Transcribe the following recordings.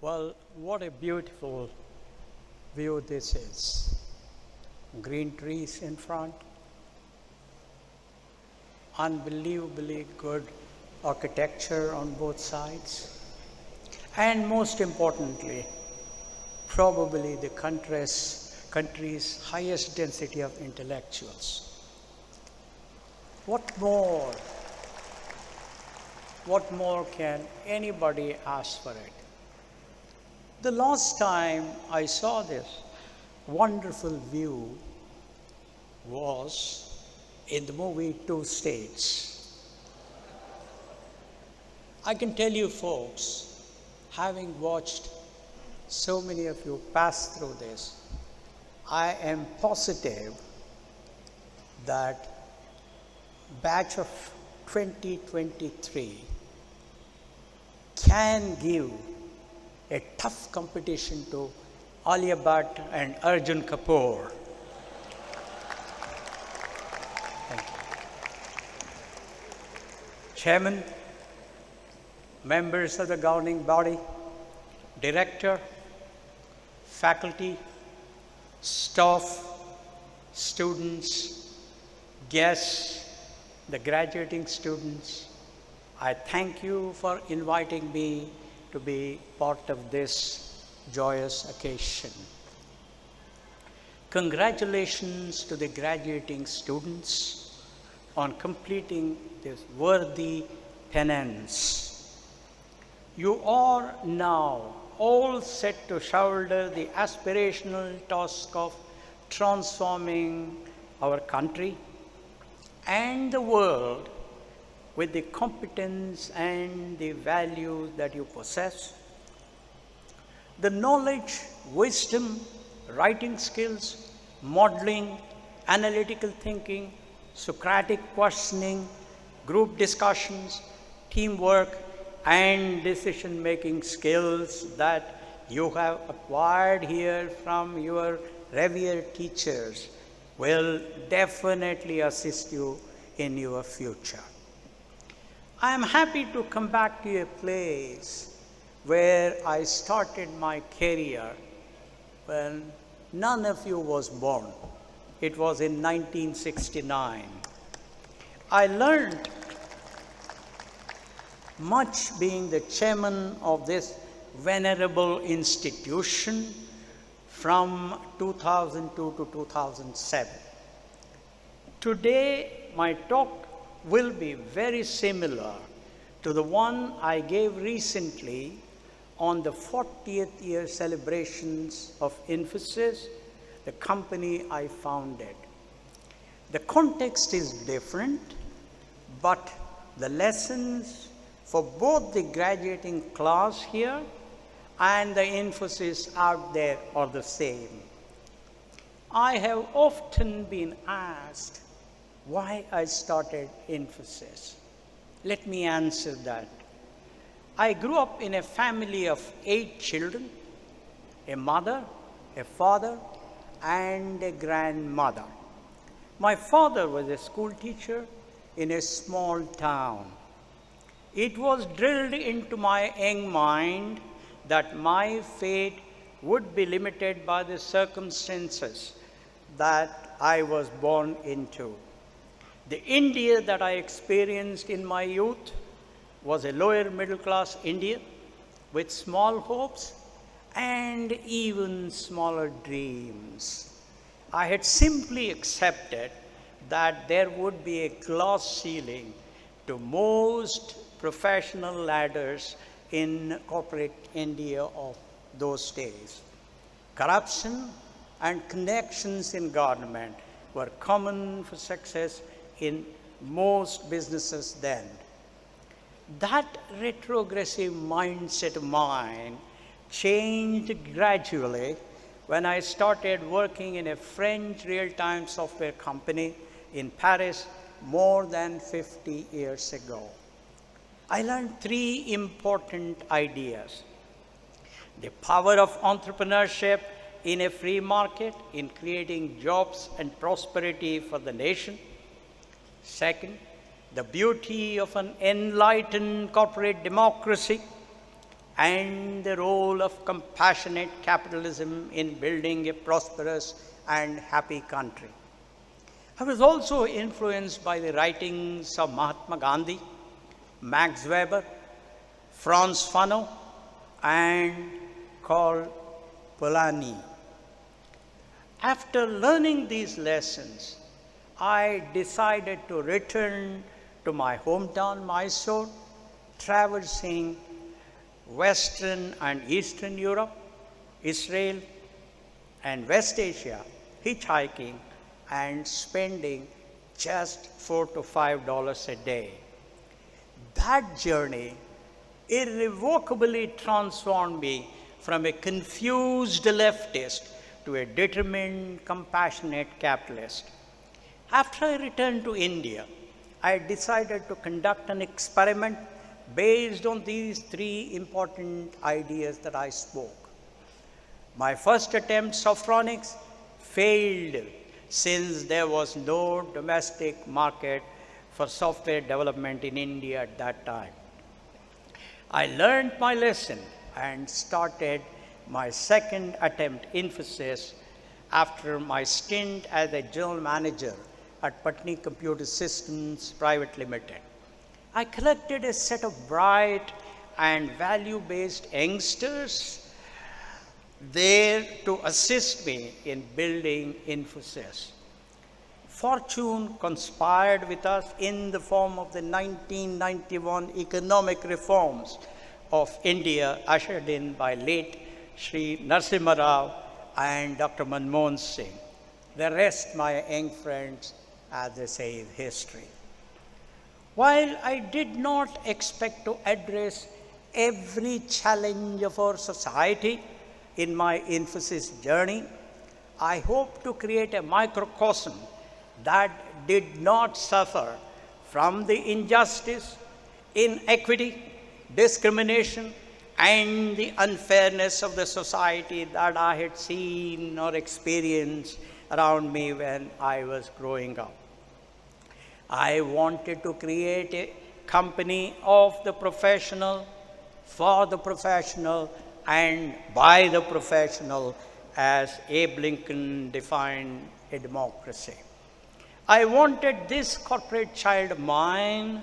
Well, what a beautiful view this is. Green trees in front, unbelievably good architecture on both sides, and most importantly, probably the country's highest density of intellectuals. What more can anybody ask for it? The last time I saw this wonderful view was in the movie Two States. I can tell you folks, having watched so many of you pass through this, I am positive that batch of 2023 can give a tough competition to Alia Bhatt and Arjun Kapoor. Thank you. Chairman, members of the governing body, director, faculty, staff, students, guests, the graduating students, I thank you for inviting me to be part of this joyous occasion. Congratulations to the graduating students on completing this worthy penance. You are now all set to shoulder the aspirational task of transforming our country and the world with the competence and the values that you possess. The knowledge, wisdom, writing skills, modeling, analytical thinking, Socratic questioning, group discussions, teamwork, and decision-making skills that you have acquired here from your revered teachers will definitely assist you in your future. I am happy to come back to a place where I started my career when none of you was born. It was in 1969. I learned much being the chairman of this venerable institution from 2002 to 2007. Today, my talk will be very similar to the one I gave recently on the 40th year celebrations of Infosys, the company I founded. The context is different, but the lessons for both the graduating class here and the Infosys out there are the same. I have often been asked why I started Infosys. Let me answer that. I grew up in a family of 8 children, a mother, a father, and a grandmother. My father was a school teacher in a small town. It was drilled into my young mind that my fate would be limited by the circumstances that I was born into. The India that I experienced in my youth was a lower middle class India with small hopes and even smaller dreams. I had simply accepted that there would be a glass ceiling to most professional ladders in corporate India of those days. Corruption and connections in government were common for success in most businesses then. That retrogressive mindset of mine changed gradually when I started working in a French real-time software company in Paris more than 50 years ago. I learned 3 important ideas. The power of entrepreneurship in a free market in creating jobs and prosperity for the nation. Second, the beauty of an enlightened corporate democracy. and the role of compassionate capitalism in building a prosperous and happy country. I was also influenced by the writings of Mahatma Gandhi, Max Weber, Franz Fanon, and Karl Polanyi. After learning these lessons, I decided to return to my hometown, Mysore, traversing Western and Eastern Europe, Israel, and West Asia, hitchhiking and spending just $4 to $5 a day. That journey irrevocably transformed me from a confused leftist to a determined, compassionate capitalist. After I returned to India, I decided to conduct an experiment based on these three important ideas that I spoke. My first attempt, Sophronics, failed since there was no domestic market for software development in India at that time. I learned my lesson and started my second attempt, Infosys, after my stint as a general manager at Patni Computer Systems Private Limited. I collected a set of bright and value-based youngsters there to assist me in building Infosys. Fortune conspired with us in the form of the 1991 economic reforms of India ushered in by late Sri Narasimha Rao and Dr. Manmohan Singh. The rest, my young friends, as they say, is history. While I did not expect to address every challenge of our society in my Infosys journey, I hope to create a microcosm that did not suffer from the injustice, inequity, discrimination, and the unfairness of the society that I had seen or experienced around me when I was growing up. I wanted to create a company of the professional, for the professional, and by the professional, as Abe Lincoln defined a democracy. I wanted this corporate child of mine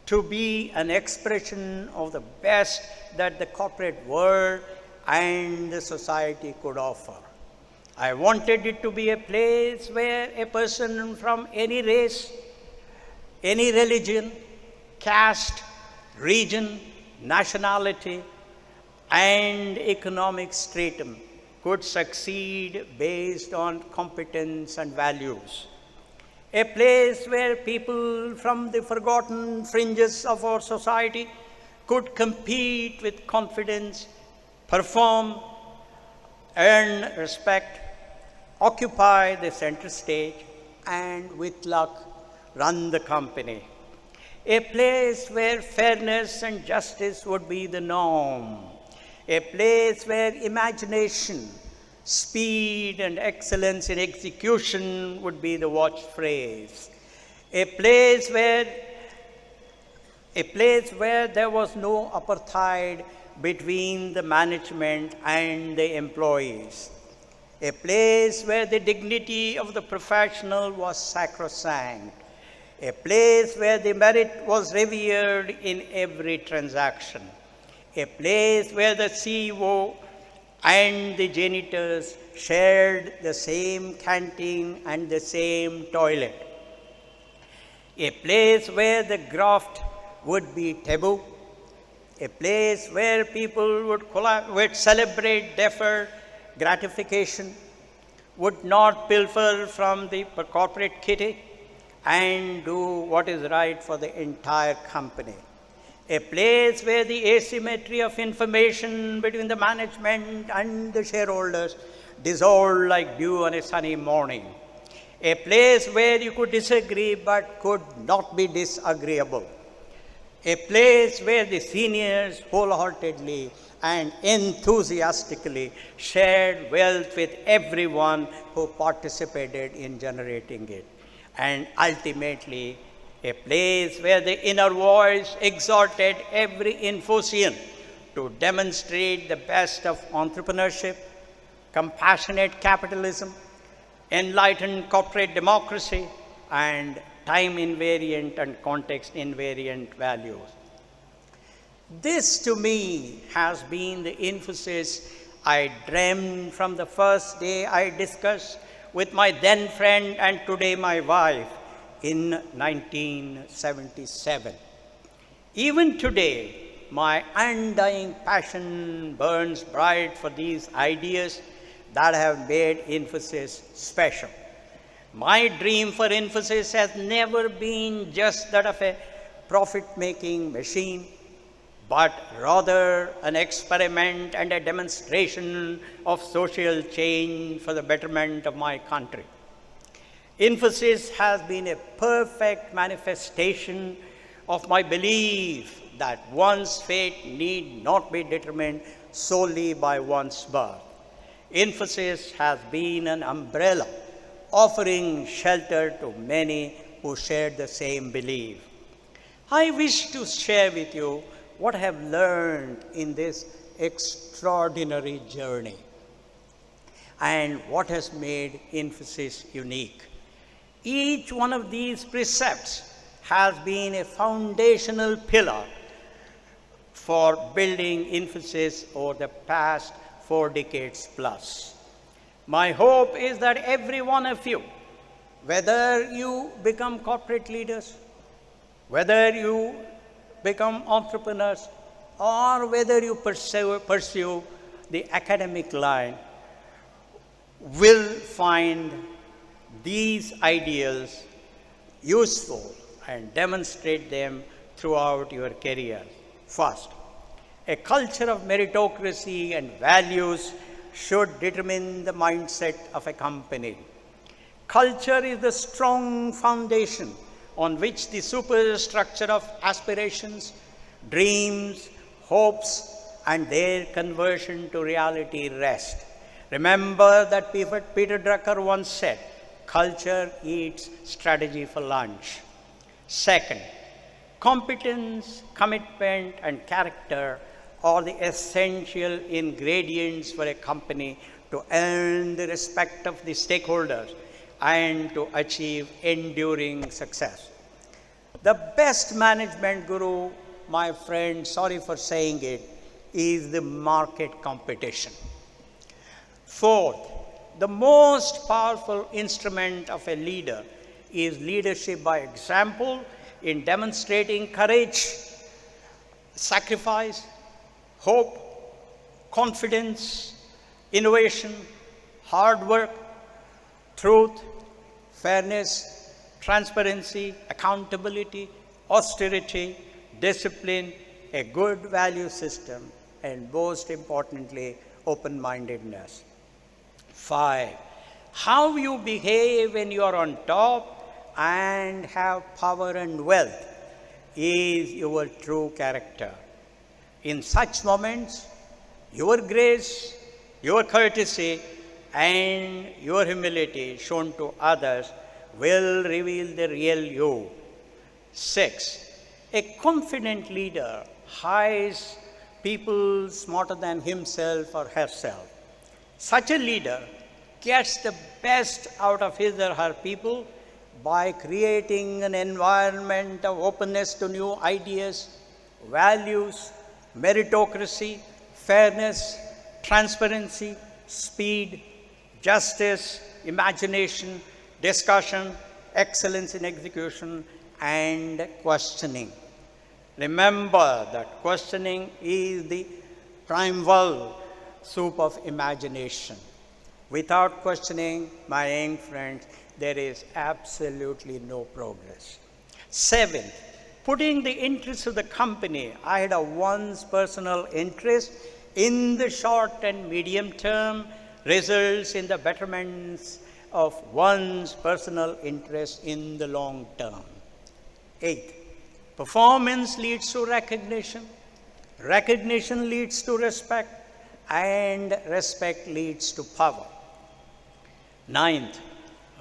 to be an expression of the best that the corporate world and the society could offer. I wanted it to be a place where a person from any race, any religion, caste, region, nationality, and economic stratum could succeed based on competence and values. A place where people from the forgotten fringes of our society could compete with confidence, perform, earn respect, occupy the center stage, and with luck, run the company. A place where fairness and justice would be the norm. A place where imagination, speed, and excellence in execution would be the watch phrase. A place where there was no apartheid between the management and the employees. A place where the dignity of the professional was sacrosanct. A place where the merit was revered in every transaction. A place where the CEO and the janitors shared the same canteen and the same toilet. A place where the graft would be taboo. A place where people would celebrate deferred gratification, would not pilfer from the corporate kitty, and do what is right for the entire company. A place where the asymmetry of information between the management and the shareholders dissolved like dew on a sunny morning. A place where you could disagree but could not be disagreeable. A place where the seniors wholeheartedly and enthusiastically shared wealth with everyone who participated in generating it. And ultimately, a place where the inner voice exhorted every Infosian to demonstrate the best of entrepreneurship, compassionate capitalism, enlightened corporate democracy, and time invariant and context invariant values. This to me has been the Infosys I dreamed from the first day I discussed with my then friend and today my wife in 1977. Even today, my undying passion burns bright for these ideas that have made Infosys special. My dream for Infosys has never been just that of a profit-making machine, but rather an experiment and a demonstration of social change for the betterment of my country. Infosys has been a perfect manifestation of my belief that one's fate need not be determined solely by one's birth. Infosys has been an umbrella offering shelter to many who share the same belief. I wish to share with you what I have learned in this extraordinary journey and what has made Infosys unique. Each one of these precepts has been a foundational pillar for building Infosys over the past 4 decades plus. My hope is that every one of you, whether you become corporate leaders, whether you become entrepreneurs, or whether you pursue the academic line, will find these ideals useful and demonstrate them throughout your career. First, a culture of meritocracy and values should determine the mindset of a company. Culture is the strong foundation on which the superstructure of aspirations, dreams, hopes, and their conversion to reality rest. Remember that Peter Drucker once said, "Culture eats strategy for lunch." Second, competence, commitment, and character are the essential ingredients for a company to earn the respect of the stakeholders and to achieve enduring success. The best management guru, my friend, sorry for saying it, is the market competition. Fourth, the most powerful instrument of a leader is leadership by example in demonstrating courage, sacrifice, hope, confidence, innovation, hard work, truth, fairness, transparency, accountability, austerity, discipline, a good value system, and most importantly, open-mindedness. 5, how you behave when you are on top and have power and wealth is your true character. In such moments, your grace, your courtesy, and your humility shown to others will reveal the real you. 6, a confident leader hires people smarter than himself or herself. Such a leader gets the best out of his or her people by creating an environment of openness to new ideas, values, meritocracy, fairness, transparency, speed, justice, imagination, discussion, excellence in execution, and questioning. Remember that questioning is the primeval soup of imagination. Without questioning, my young friends, there is absolutely no progress. 7, putting the interests of the company ahead of one's personal interest in the short and medium term results in the betterments of one's personal interest in the long term. 8, performance leads to recognition, recognition leads to respect, and respect leads to power. 9th,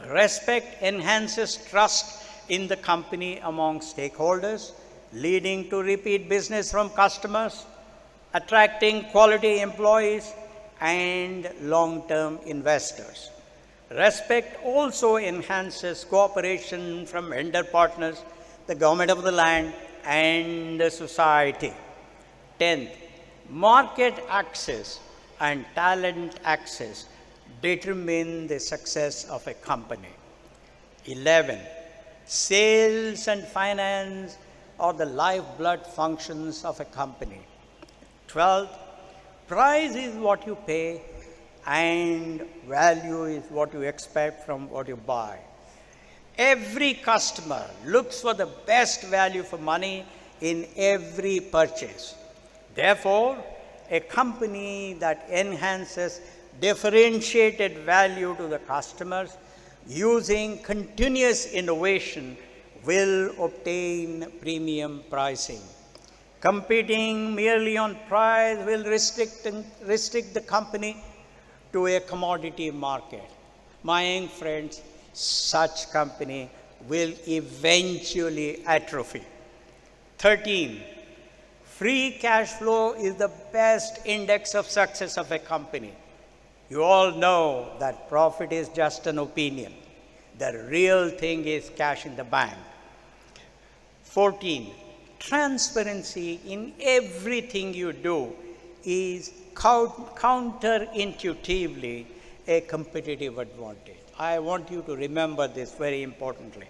respect enhances trust in the company among stakeholders, leading to repeat business from customers, attracting quality employees and long-term investors. Respect also enhances cooperation from vendor partners, the government of the land, and the society. 10th, market access and talent access determine the success of a company. 11, sales and finance are the lifeblood functions of a company. 12th, price is what you pay and value is what you expect from what you buy. Every customer looks for the best value for money in every purchase. Therefore, a company that enhances differentiated value to the customers using continuous innovation will obtain premium pricing. Competing merely on price will restrict the company to a commodity market. My young friends, such company will eventually atrophy. 13, free cash flow is the best index of success of a company. You all know that profit is just an opinion. The real thing is cash in the bank. 14, transparency in everything you do is counterintuitively a competitive advantage. I want you to remember this very importantly.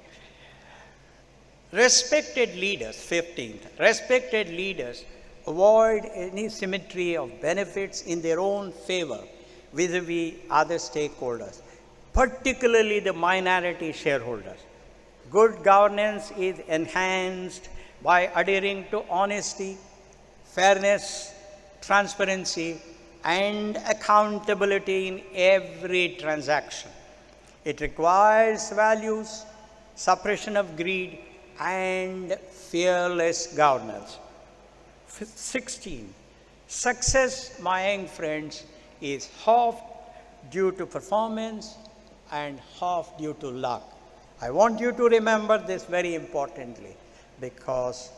Respected leaders, 15th, respected leaders avoid any symmetry of benefits in their own favor vis-a-vis other stakeholders, particularly the minority shareholders. Good governance is enhanced by adhering to honesty, fairness, transparency, and accountability in every transaction. It requires values, suppression of greed, and fearless governance. 16. Success, my young friends, is half due to performance and half due to luck. I want you to remember this very importantly because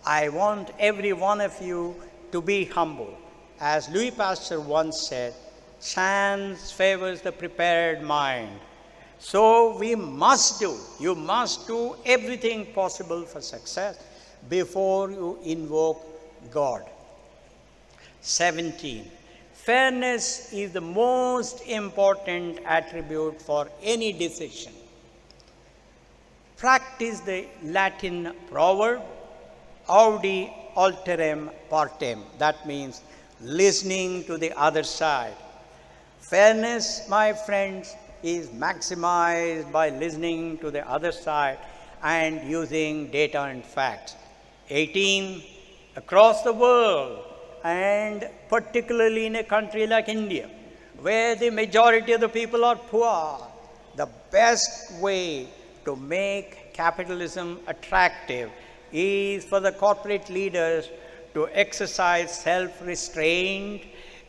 I want every one of you to be humble. As Louis Pasteur once said, chance favors the prepared mind. So you must do everything possible for success before you invoke God. 17. Fairness is the most important attribute for any decision. Practice the Latin proverb, audi alterem partem. That means listening to the other side. Fairness, my friends, is maximized by listening to the other side and using data and facts. 18, across the world, and particularly in a country like India, where the majority of the people are poor, the best way to make capitalism attractive is for the corporate leaders to exercise self-restraint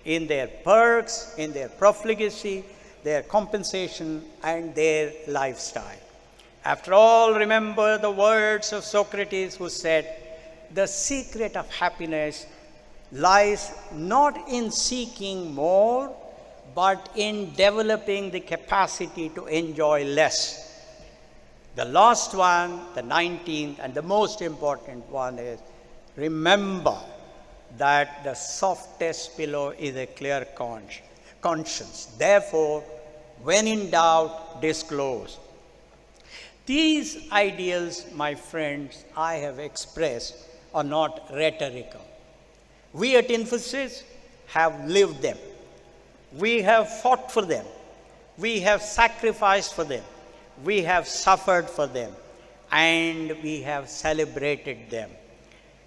in their perks, in their profligacy, their compensation, and their lifestyle. After all, remember the words of Socrates who said, the secret of happiness lies not in seeking more, but in developing the capacity to enjoy less. The last one, the 19th, and the most important one is, remember that the softest pillow is a clear conscience. Therefore, when in doubt, disclose. These ideals, my friends, I have expressed are not rhetorical. We at Infosys have lived them. We have fought for them. We have sacrificed for them. We have suffered for them. And we have celebrated them.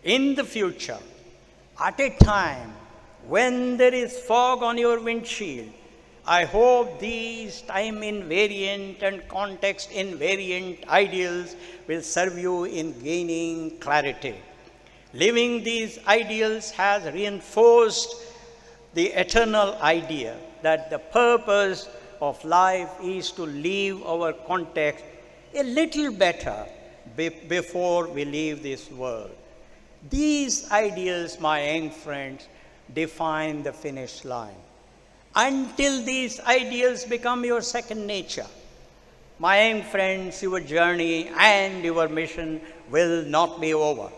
In the future, at a time when there is fog on your windshield, I hope these time-invariant and context-invariant ideals will serve you in gaining clarity. Living these ideals has reinforced the eternal idea that the purpose of life is to leave our context a little better before we leave this world. These ideals, my young friends, define the finish line. Until these ideals become your second nature, my young friends, your journey and your mission will not be over.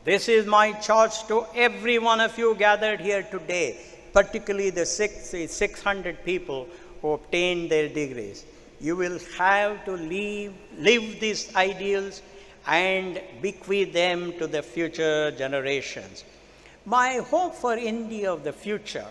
This is my charge to every one of you gathered here today, particularly the 600 people who obtained their degrees. You will have to live these ideals and bequeath them to the future generations. My hope for India of the future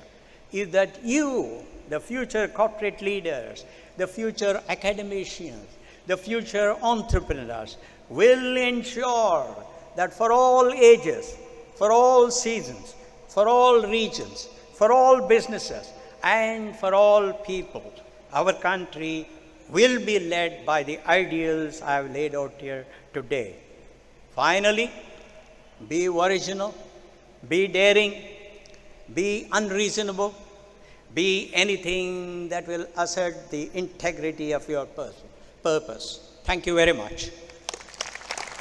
is that you, the future corporate leaders, the future academicians, the future entrepreneurs, will ensure that for all ages, for all seasons, for all regions, for all businesses, and for all people, our country will be led by the ideals I have laid out here today. Finally, be original, be daring, be unreasonable, be anything that will assert the integrity of your purpose. Thank you very much.